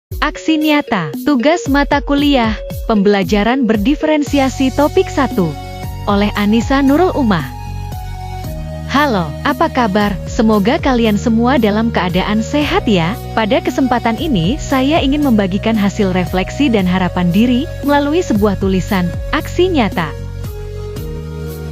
Aksi nyata, tugas mata kuliah, pembelajaran berdiferensiasi topik 1. Oleh Anissa Nurul Umah. Halo, apa kabar? Semoga kalian semua dalam keadaan sehat ya. Pada kesempatan ini, saya ingin membagikan hasil refleksi dan harapan diri melalui sebuah tulisan, aksi nyata.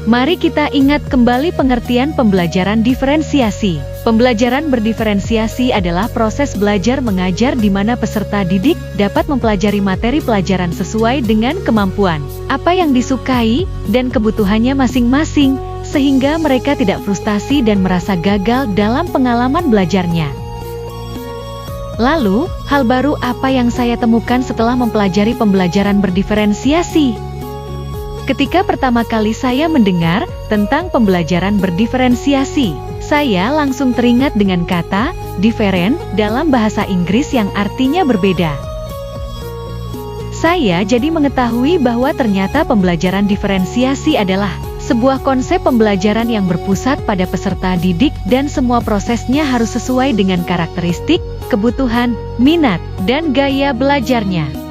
Mari kita ingat kembali pengertian pembelajaran diferensiasi. Pembelajaran berdiferensiasi adalah proses belajar mengajar di mana peserta didik dapat mempelajari materi pelajaran sesuai dengan kemampuan, apa yang disukai, dan kebutuhannya masing-masing, sehingga mereka tidak frustasi dan merasa gagal dalam pengalaman belajarnya. Lalu, hal baru apa yang saya temukan setelah mempelajari pembelajaran berdiferensiasi? Ketika pertama kali saya mendengar tentang pembelajaran berdiferensiasi, saya langsung teringat dengan kata different dalam bahasa Inggris yang artinya berbeda. Saya jadi mengetahui bahwa ternyata pembelajaran diferensiasi adalah sebuah konsep pembelajaran yang berpusat pada peserta didik dan semua prosesnya harus sesuai dengan karakteristik, kebutuhan, minat, dan gaya belajarnya.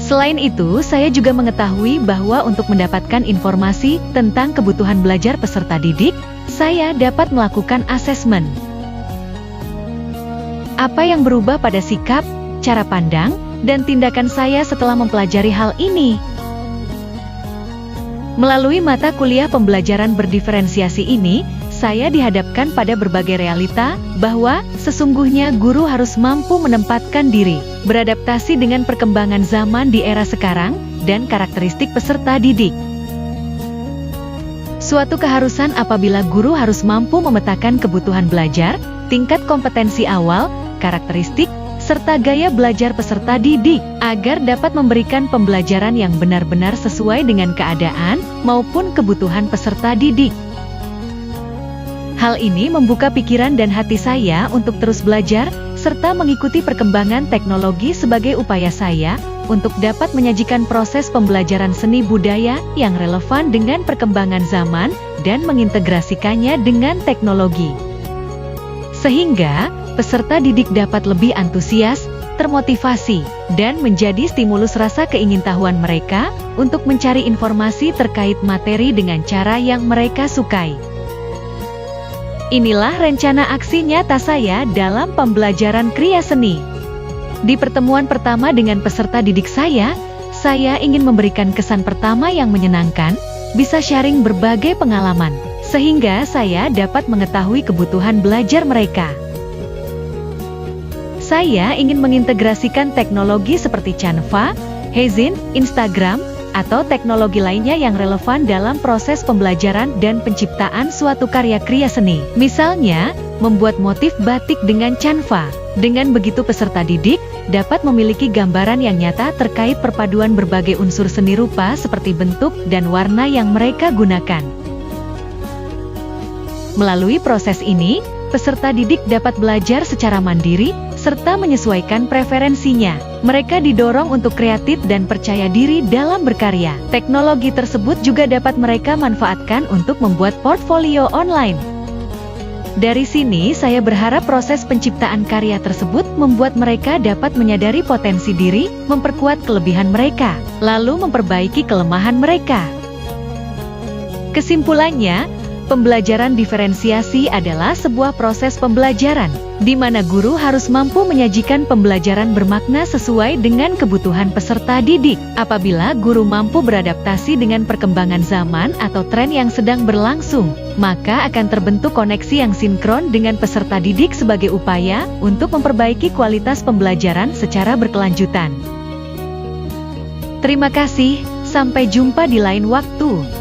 Selain itu, saya juga mengetahui bahwa untuk mendapatkan informasi tentang kebutuhan belajar peserta didik, saya dapat melakukan asesmen. Apa yang berubah pada sikap, cara pandang, dan tindakan saya setelah mempelajari hal ini? Melalui mata kuliah pembelajaran berdiferensiasi ini, saya dihadapkan pada berbagai realita bahwa sesungguhnya guru harus mampu menempatkan diri, beradaptasi dengan perkembangan zaman di era sekarang, dan karakteristik peserta didik. Suatu keharusan apabila guru harus mampu memetakan kebutuhan belajar, tingkat kompetensi awal, karakteristik, serta gaya belajar peserta didik, agar dapat memberikan pembelajaran yang benar-benar sesuai dengan keadaan maupun kebutuhan peserta didik. Hal ini membuka pikiran dan hati saya untuk terus belajar, serta mengikuti perkembangan teknologi sebagai upaya saya untuk dapat menyajikan proses pembelajaran seni budaya yang relevan dengan perkembangan zaman dan mengintegrasikannya dengan teknologi. Sehingga, peserta didik dapat lebih antusias, termotivasi, dan menjadi stimulus rasa keingintahuan mereka untuk mencari informasi terkait materi dengan cara yang mereka sukai. Inilah rencana aksi nyata saya dalam pembelajaran kriya seni. Di pertemuan pertama dengan peserta didik saya ingin memberikan kesan pertama yang menyenangkan, bisa sharing berbagai pengalaman, sehingga saya dapat mengetahui kebutuhan belajar mereka. Saya ingin mengintegrasikan teknologi seperti Canva, Hezin, Instagram, atau teknologi lainnya yang relevan dalam proses pembelajaran dan penciptaan suatu karya kriya seni. Misalnya, membuat motif batik dengan Canva. Dengan begitu peserta didik dapat memiliki gambaran yang nyata terkait perpaduan berbagai unsur seni rupa seperti bentuk dan warna yang mereka gunakan. Melalui proses ini, peserta didik dapat belajar secara mandiri, serta menyesuaikan preferensinya. Mereka didorong untuk kreatif dan percaya diri dalam berkarya. Teknologi tersebut juga dapat mereka manfaatkan untuk membuat portfolio online. Dari sini, saya berharap proses penciptaan karya tersebut membuat mereka dapat menyadari potensi diri, memperkuat kelebihan mereka, lalu memperbaiki kelemahan mereka. Kesimpulannya, pembelajaran diferensiasi adalah sebuah proses pembelajaran, di mana guru harus mampu menyajikan pembelajaran bermakna sesuai dengan kebutuhan peserta didik. Apabila guru mampu beradaptasi dengan perkembangan zaman atau tren yang sedang berlangsung, maka akan terbentuk koneksi yang sinkron dengan peserta didik sebagai upaya untuk memperbaiki kualitas pembelajaran secara berkelanjutan. Terima kasih, sampai jumpa di lain waktu.